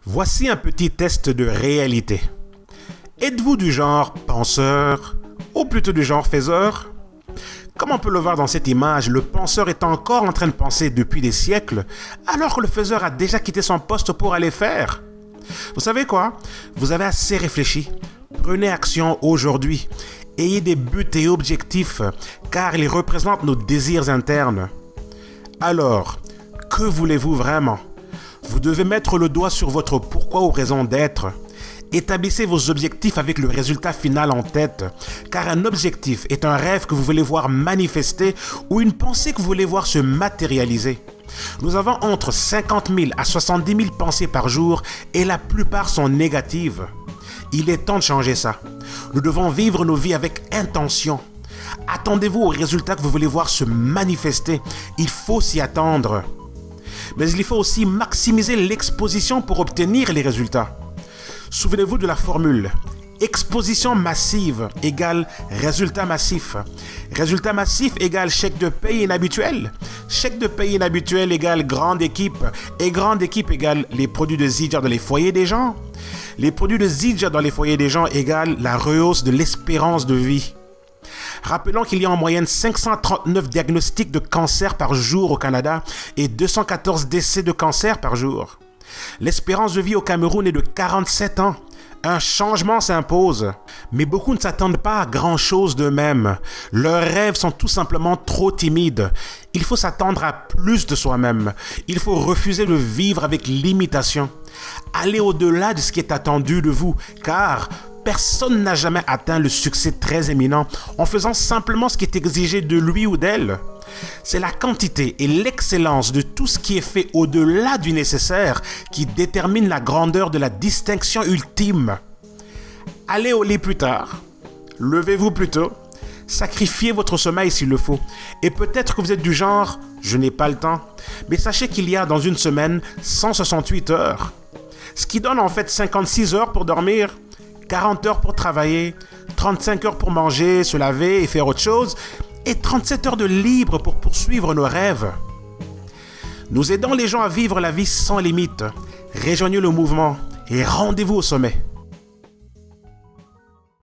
Voici un petit test de réalité. Êtes-vous du genre penseur ou plutôt du genre faiseur? Comme on peut le voir dans cette image, le penseur est encore en train de penser depuis des siècles, alors que le faiseur a déjà quitté son poste pour aller faire. Vous savez quoi? Vous avez assez réfléchi. Prenez action aujourd'hui. Ayez des buts et objectifs, car ils représentent nos désirs internes. Alors, que voulez-vous vraiment? Vous devez mettre le doigt sur votre pourquoi ou raison d'être. Établissez vos objectifs avec le résultat final en tête, car un objectif est un rêve que vous voulez voir manifester ou une pensée que vous voulez voir se matérialiser. Nous avons entre 50 000 à 70 000 pensées par jour et la plupart sont négatives. Il est temps de changer ça. Nous devons vivre nos vies avec intention. Attendez-vous aux résultats que vous voulez voir se manifester. Il faut s'y attendre. Mais il faut aussi maximiser l'exposition pour obtenir les résultats. Souvenez-vous de la formule. Exposition massive égale résultat massif. Résultat massif égale chèque de paye inhabituel. Chèque de paye inhabituel égale grande équipe. Et grande équipe égale les produits de Zidja dans les foyers des gens. Les produits de Zidja dans les foyers des gens égale la rehausse de l'espérance de vie. Rappelons qu'il y a en moyenne 539 diagnostics de cancer par jour au Canada et 214 décès de cancer par jour. L'espérance de vie au Cameroun est de 47 ans. Un changement s'impose. Mais beaucoup ne s'attendent pas à grand-chose d'eux-mêmes. Leurs rêves sont tout simplement trop timides. Il faut s'attendre à plus de soi-même. Il faut refuser de vivre avec limitation. Allez au-delà de ce qui est attendu de vous, car personne n'a jamais atteint le succès très éminent en faisant simplement ce qui est exigé de lui ou d'elle. C'est la quantité et l'excellence de tout ce qui est fait au-delà du nécessaire qui détermine la grandeur de la distinction ultime. Allez au lit plus tard, levez-vous plus tôt, sacrifiez votre sommeil s'il le faut. Et peut-être que vous êtes du genre « je n'ai pas le temps », mais sachez qu'il y a dans une semaine 168 heures. Ce qui donne en fait 56 heures pour dormir, 40 heures pour travailler, 35 heures pour manger, se laver et faire autre chose, et 37 heures de libre pour poursuivre nos rêves. Nous aidons les gens à vivre la vie sans limite. Rejoignez le mouvement et rendez-vous au sommet.